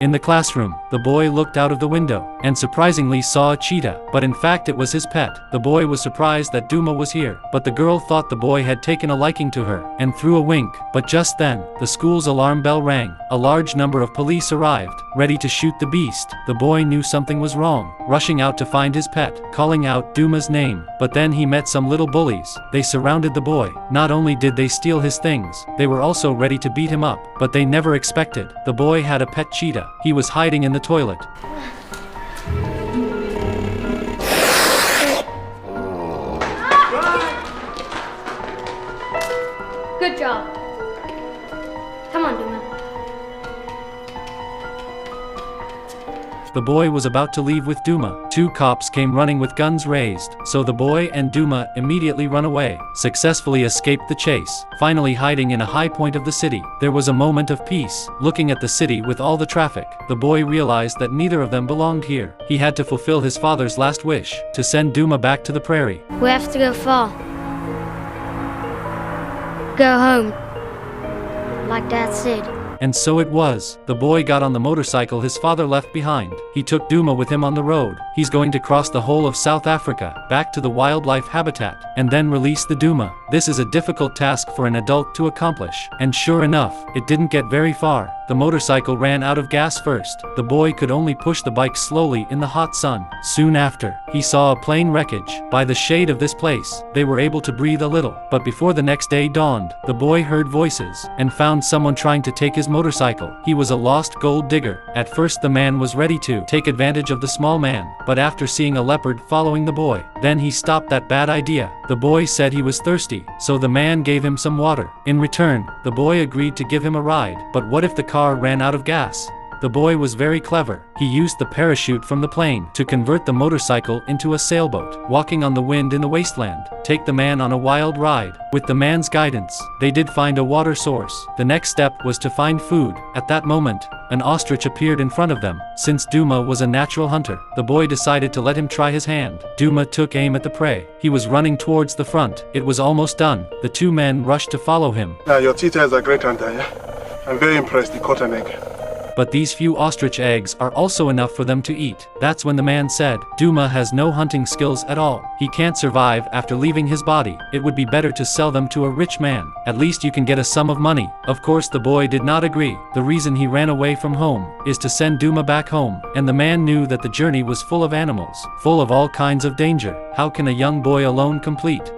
In the classroom, the boy looked out of the window, and surprisingly saw a cheetah, but in fact it was his pet. The boy was surprised that Duma was here, but the girl thought the boy had taken a liking to her, and threw a wink. But just then, the school's alarm bell rang. A large number of police arrived, ready to shoot the beast. The boy knew something was wrong, rushing out to find his pet, calling out Duma's name. But then he met some little bullies. They surrounded the boy. Not only did they steal his things, they were also ready to beat him up, but they never expected. The boy had a pet cheetah. He was hiding in the toilet. Good job. Come on, Duma. The boy was about to leave with Duma. Two cops came running with guns raised, so the boy and Duma immediately run away, successfully escaped the chase, finally hiding in a high point of the city. There was a moment of peace. Looking at the city with all the traffic, the boy realized that neither of them belonged here. He had to fulfill his father's last wish, to send Duma back to the prairie. We have to go far. Go home. Like Dad said. And so it was. The boy got on the motorcycle his father left behind. He took Duma with him on the road. He's going to cross the whole of South Africa, back to the wildlife habitat, and then release the Duma. This is a difficult task for an adult to accomplish. And sure enough, it didn't get very far. The motorcycle ran out of gas first. The boy could only push the bike slowly in the hot sun. Soon after, he saw a plane wreckage. By the shade of this place, they were able to breathe a little. But before the next day dawned, the boy heard voices, and found someone trying to take his motorcycle. He was a lost gold digger. At first the man was ready to take advantage of the small man, but after seeing a leopard following the boy, then he stopped that bad idea. The boy said he was thirsty, so the man gave him some water. In return, the boy agreed to give him a ride. But what if the car ran out of gas? The boy was very clever. He used the parachute from the plane to convert the motorcycle into a sailboat, walking on the wind in the wasteland, take the man on a wild ride. With the man's guidance, they did find a water source. The next step was to find food. At that moment, an ostrich appeared in front of them. Since Duma was a natural hunter, the boy decided to let him try his hand. Duma took aim at the prey. He was running towards the front. It was almost done. The two men rushed to follow him. Your cheetah is a great hunter, yeah? I'm very impressed. He caught an egg. But these few ostrich eggs are also enough for them to eat. That's when the man said, Duma has no hunting skills at all. He can't survive after leaving his body. It would be better to sell them to a rich man. At least you can get a sum of money. Of course the boy did not agree. The reason he ran away from home is to send Duma back home. And the man knew that the journey was full of animals, full of all kinds of danger. How can a young boy alone complete?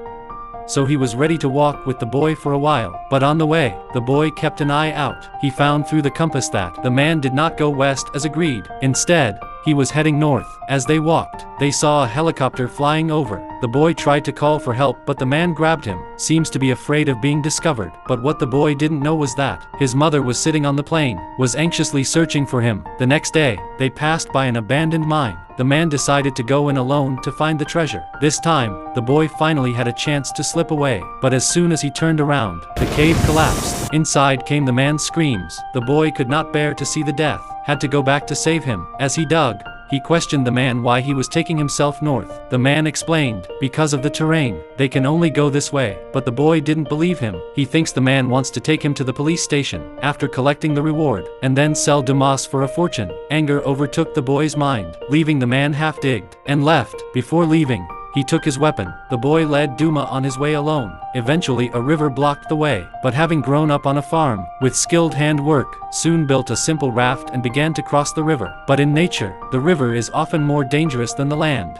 So he was ready to walk with the boy for a while. But on the way, the boy kept an eye out. He found through the compass that the man did not go west as agreed. Instead, he was heading north. As they walked, they saw a helicopter flying over. The boy tried to call for help, but the man grabbed him. Seems to be afraid of being discovered. But what the boy didn't know was that his mother was sitting on the plane, was anxiously searching for him. The next day, they passed by an abandoned mine. The man decided to go in alone to find the treasure. This time, the boy finally had a chance to slip away. But as soon as he turned around, the cave collapsed. Inside came the man's screams. The boy could not bear to see the death, had to go back to save him. As he dug, he questioned the man why he was taking himself north. The man explained, because of the terrain, they can only go this way. But the boy didn't believe him. He thinks the man wants to take him to the police station, after collecting the reward, and then sell Dumas for a fortune. Anger overtook the boy's mind, leaving the man half-digged, and left. Before leaving, he took his weapon. The boy led Duma on his way alone. Eventually a river blocked the way, but having grown up on a farm, with skilled handwork, soon built a simple raft and began to cross the river. But in nature, the river is often more dangerous than the land.